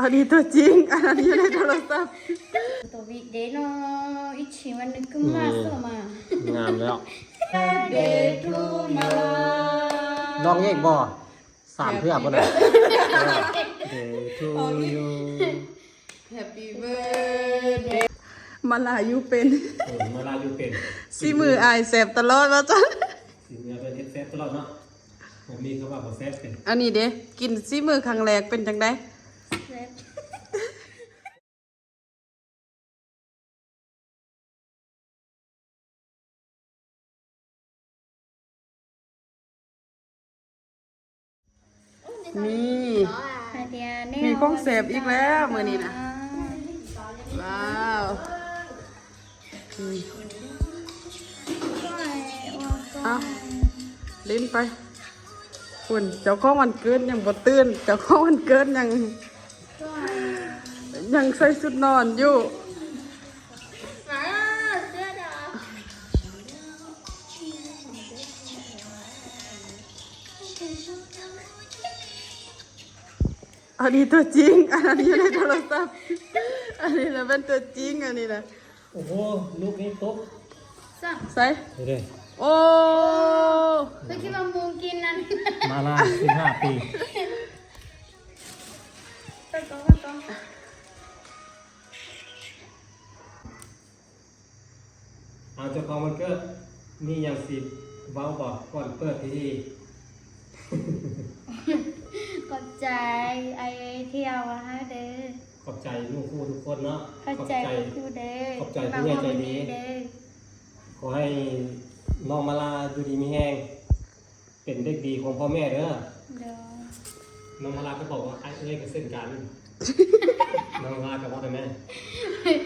อันนี้ตัวจริงอันนี้อยู่ในโทรศัพท์ตัววิเดโนอิชิวันนึกขึ้นมาสมางามแล้ว Day to มาลาลองเอกบ่สามเพื่อบ่ได้ Day to you Happy birthday มาลาอยู่เป็น มาลาอยู่เป็น สิมืออายแสบตลอดว่าจัง สิเนื้อเป็นเฮ็ดแซ่บตลอดเนาะผมมีคำว่าบ่แซ่บเป็น อันนี้เด้กินสิมือครั้งแรกเป็นจังได๋มีของแสบอีกแล้วมื้อนี้นะว้าวเอาลิ้นไปคุณเจ้าของวันเกิดยังบ่ตื่นเจ้าของวันเกิดยังใส่ชุดนอนอยู่อันนี้ตัวจริงอันนี้อยู่ในโทรศัพท์อันนี้นะเป็นตัวจริงอันนี้นะ โอ้โหลูกนี้ตก ใส่ เด้ โอ้ ไปคิดว่ามูกินนั่น มาลา15 ปี ไปก่อน เอาเจ้าของวันเกิดมีหยังสิเว้าบอกก่อนเปิดพิธี ขอบใจไอเที่ยวมาให้เด้อ ขอบใจลูกคู่ทุกคนเนาะ ขอบใจกูเด้อ ขอบใจผู้ใหญ่ใจดี เด้อ ขอให้น้องมาลาอยู่ดีมีแฮงเป็นเด็กดีของพ่อแม่เด้อ เด้อ น้องมาลาก็บอกว่าไอ้เอ้ยก็เส้นกัน น้องมาลากับว่าแต่แม่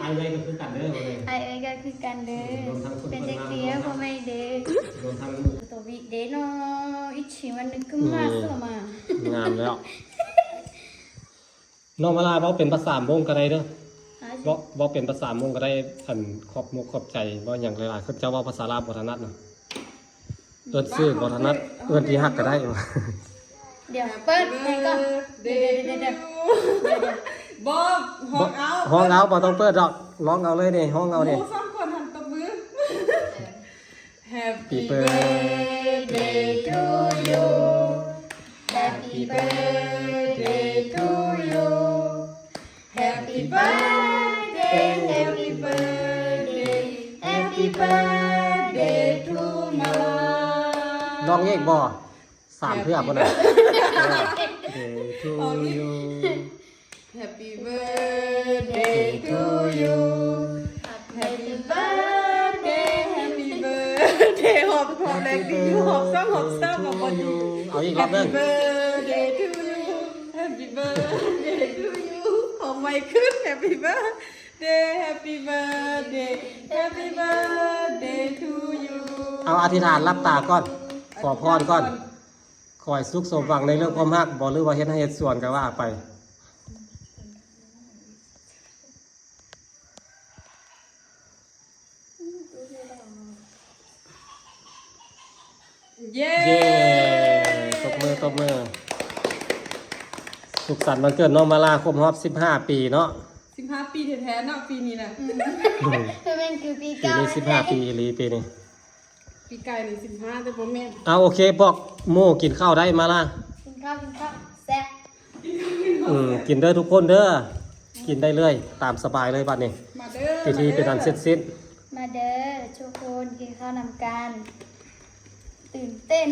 ไอ้เอ้ยก็คือกันเด้อว่าเลย ไอก็คือกันเด้อเป็นเด็กดีพ่อแม่เด้อ รวมทั้ง ตัววิเดโนอิชิวันนึกขึ้นมาสมาง ามแล้ว น้องมาลาเว้าเป็นภาษามงก็ได้เด้อเว้าเป็นภาษามงก็ได้อันขอบมุกขอบใจบ่อย่างหลายๆเขาเจ้าเว่าภาษาลาวบ่ถนัดเนาะเอิ้นชื่อบ่ถนัดเอิ้นที่ฮักก็ได้ เดี๋ยวเปิดให้ก่อนเดี๋ยวบอบห้องเอา ห้องเอาบ่ต้องเปิดดอกร้องเอาเลยนี่ห้องเอานี่ หมูสามคนหันตบมือ Happy birthday to you Happy birthday to you Happy birthday Happy birthday Happy birthday to มาลา ลองเอกบ่สามเพื่อบ่ได้ Day to you Happy birthday to you Happy birthday Happy birthday หอบแรงดีอยู่หอบซ้ำหอบซ้ำหอบอยู่ เอาอีกรอบหนึง Happy birthday to you Happy birthday to you หอมไวขึ้น Happy birthday Happy birthday Happy birthday to you เอาอธิษฐานรับตาก่อน ขอพรก่อน ขอให้สุขสมหวังในเรื่องความรักบ่หรือว่าเฮ็ดให้เฮ็ดส่วนก็ว่าไป เย้ เย้ตบมือสุขสันต์วันเกิดน้องมาลาครบรอบ15 ปีเนาะ 15 ปีแท้ๆเนาะปีนี้นะ เป็นคือปี ปี เก่า นี้15 ปีอีหลีปีนี้ ปีไก่นี่15แต่ผมแม่น เอาโอเคบอกโม่กินข้าวได้มาล่ะ กินข้าวแซ่บ กินเด้อทุกคนเด้อกินได้เลยตามสบายเลยบัดนี้ มาเด้อ พิธีเป็นอันเสร็จสิ้น มาเด้อทุกคนกินข้าวนำกันตื่นเต้น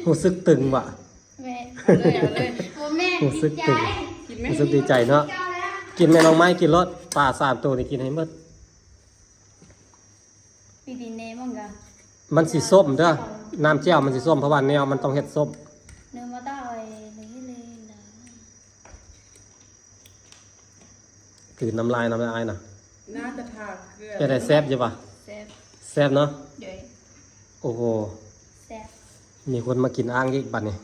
รู้สึกตึงว่ะ แม่ เอาเลย โอ้แม่ รู้สึ ดี ก ใจ ตึง กินไหม รู้สึกดีใจเนาะ เจ้าแล้ว กินแม่น้องไม้กินรสปลา3 ตัวนี่กินให้หมด ปีดีเนมั้งกะ มันสีส้มเด้อน้ำเจียวมันสีส้มเพราะว่าแนวมันต้องเฮ็ดส้ม เนื้อมาได้เลยนะ คือน้ำลายน่ะ น่าจะทาเกลือ เป็นอะไรแซ่บอยู่ป่ะ แซ่บ แซ่บเนาะ เดี๋ยว โอ้โห แซ่บ มีคนมากินอ้างอีกบัดนี้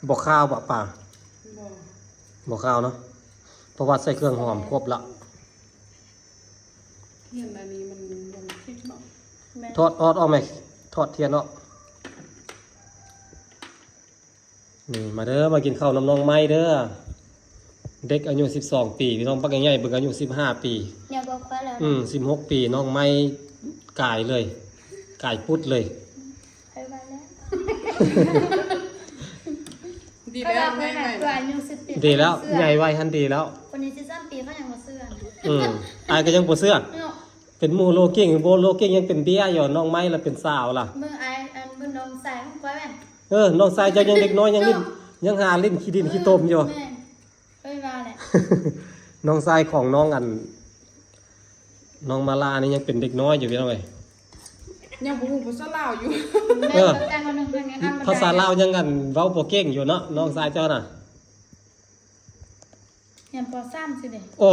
บอกข้าวบ่ป่า บอก บอกข้าวเนาะเพราะว่าใส่เครื่องหอมครบละ เทียนอันนี้มันยังคิดบอก แม่ ทอดออกไหมทอดเทียนออก นี่มาเด้อมากินข้าวน้ำน้องไม้เด้อเด็กอายุ12 ปีพี่น้องปักใหญ่ๆเบิ่งอายุ15 ปี อย่าบอกว่าแล้ว 16 ปีน้องไม้กายเลยกายพุดเลย ไปบ้านแล้ว ดี เขา แล้ บ ว อก แม่ ว่า ใหม่ ตัวอายุ10 ปี ดีแล้วใหญ่ไวทันดีแล้ว คนนี้13 ปีเขายังบ่เสื้อ อายก็ยังบ่เสื้อ เนาะ เป็นหมู่โลเก่งโบโลเก่งยังเป็นเบี้ยอยู่น้องไม้ละเป็นสาวล่ะ เบิ่งอายอันเบิ่งน้องใส่ของก้อยแม่ น้องชายเจ้ายังเด็กน้อยยังลิ้นยังหาลิ้นขี้ดินขี้ตมอยู่ แม่ไปมาแหละ น้องชายของน้องน้องมาลานี่ยังเป็นเด็กน้อยอยู่พี่น้องเอ้ย ยังบ่ฮู้ภาษาลาวอยู่ แม่ประกันคนนึงเพิ่นยัง ภาษาลาวยังเว้าบ่เก่งอยู่เนาะน้องชายเจ้าน่ะ ยังป .3 สิเด้ โอ้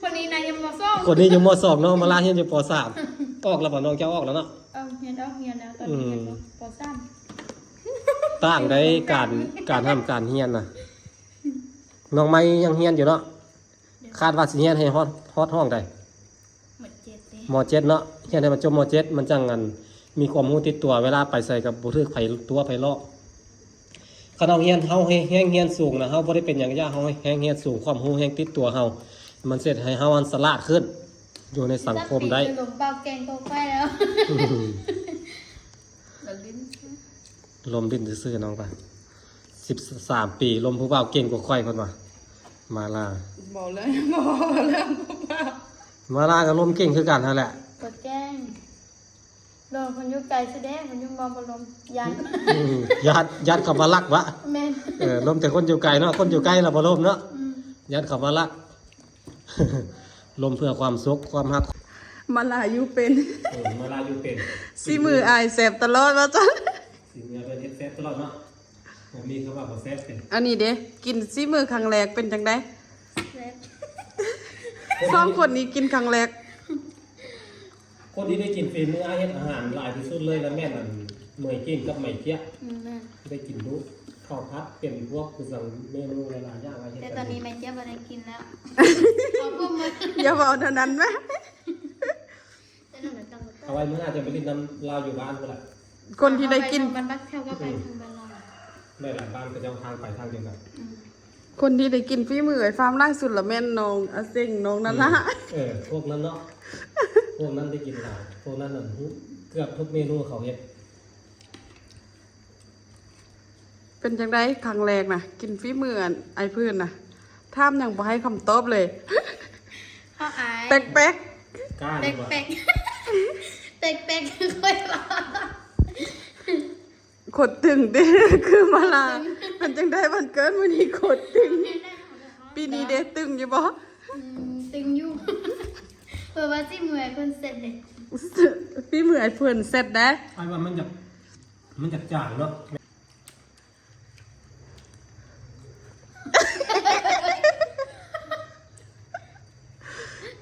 คนนี้นายยังม.2 คนนี้อยู่ม.2น้องมาลาเรียนอยู่ป.3 ออกแล้วบ่น้องเจ้าออกแล้วเนาะ เอาเรียนแล้วตอนนี้เรียนป .3 ต่างได้การทำการเรียนน่ะน้องไม้ยังเรียนอยู่เนาะคาดว่าสิเรียนให้ฮอดห้องใด หมด7ดิ ม.7 เนาะเรียนให้มันจบม.7 มันจังมีความรู้ติดตัวเวลาไปใส่กับบ่ทึกไผตัวไผลอกคันเฮาเรียนเฮาให้แฮงเรียนสูงนะเฮาบ่ได้เป็นหยังยากเฮาให้แฮงเรียนสูงความรู้แฮงติดตัวเฮามันเสร็จให้เฮาอันสลาดขึ้น อยู่ในสังคมได้ หลงเบาเก่งก็ไปแล้ว ลมดิ้นซื่อๆน้องป่ะ13 ปีลมผู้บ่าวเก่งกว่าข่อยเพิ่นว่ามาลา บอกเลยบอกแล้วบ่า มาลาก็ลมเก่งคือกันนั่นแหละ กดแจ้งโดนคนยุไกลแสดงคนยุมองบอลมยัน ยัดเข้ามาลักวะ แม่น ลมแต่คนอยู่ไกลเนาะคนอยู่ใกล้เราบ่ลมเนาะยัดเข้ามาลัก ลมเพื่อความสุขความฮัก มาลาอยู่เป็น มาลาอยู่เป็น สิมืออายแสบตลอดว่าจัง สิ่งนี้เป็นเฮ็ดแซ่บตลอดเนาะผมมีคำว่าบ่แซ่บเป็น อันนี้เด้กินสิมือครั้งแรกเป็นจังได๋ แซ่บ สองคนนี้กินครั้งแรก คนที่ได้กินฝีมือเฮ็ดอาหารหลายที่สุดเลยแล้วแม่นเมยกิ้งกับไหมเกี้ย แม่น ได้กินดูข้าวผัดเป็นพวกคือสั่งเมนูหลายๆอย่างอะไรเฮ็ด แต่ กั ตอนนี้แม่เจี๊ยบบ่ได้กินแล้วเอาพวกมา อย่าเว้าเท่านั้นแม่ แต่นั่นมันต้อง เอาไว้มื้อหน้าจะไปลิ้นน้ำลาวอยู่บ้านพุ่นล่ะ คนที่ได้กิน มันบักเท่าก็ไปทางบ้านเรา ได้หลายบ้านก็จะเอาทางไปทางเดียวกัน คนที่ได้กินฝีมือไอ้ฟาร์มล่าสุดละแม่นน้องอาเซ็งน้องนั่นละ พวกนั้นเนาะพวกนั้นได้กินหลายพวกนั้นน่ะเกือบทุกเมนูเขาเฮ็ด เป็นจังได๋ครั้งแรกน่ะ กินฝีมือไอ้เพื่อนน่ะถามยังบ่ให้คำตอบเลย เขาอาย แป๊ก กล้า แป ดี ก กว่า แปกแปกแปกค่อยว่า ๆขดตึงเด้ คือมาลามันจังได้วันเกิดมื้อนี้ขดตึง ปีนี้เด้ตึงอยู่บ่ ตึงอยู่เปิดว่าสิมือคนเสร็จเลย ฝีมือไอ้เพื่อนเสร็จได้ ไอ้ว่ามันจะจางเนาะ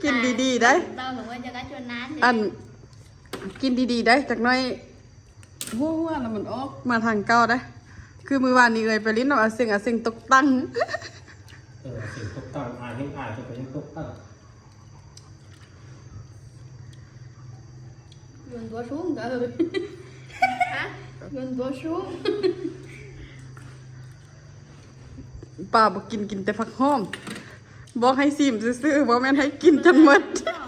กินดีๆได้ เราหนูว่าจะได้ชวนน้ำ อันกินดีๆได้จากหน้อยหัวๆแล้วมันออกมาทางเก่าได้ คือมื้อวานนี้เอ่ยไปลิ้นเอาอาเซ็งตกตั้ง สิ่งตกตั้งอายให้อายก็ยังตกตั้ง ยืนตัวสูงเด้อฮะยืนตัวสูง ป้าบอกกินแต่ผักหอม บอกให้ซิมซื่อๆบ่แม่นให้กินจนหมด เอา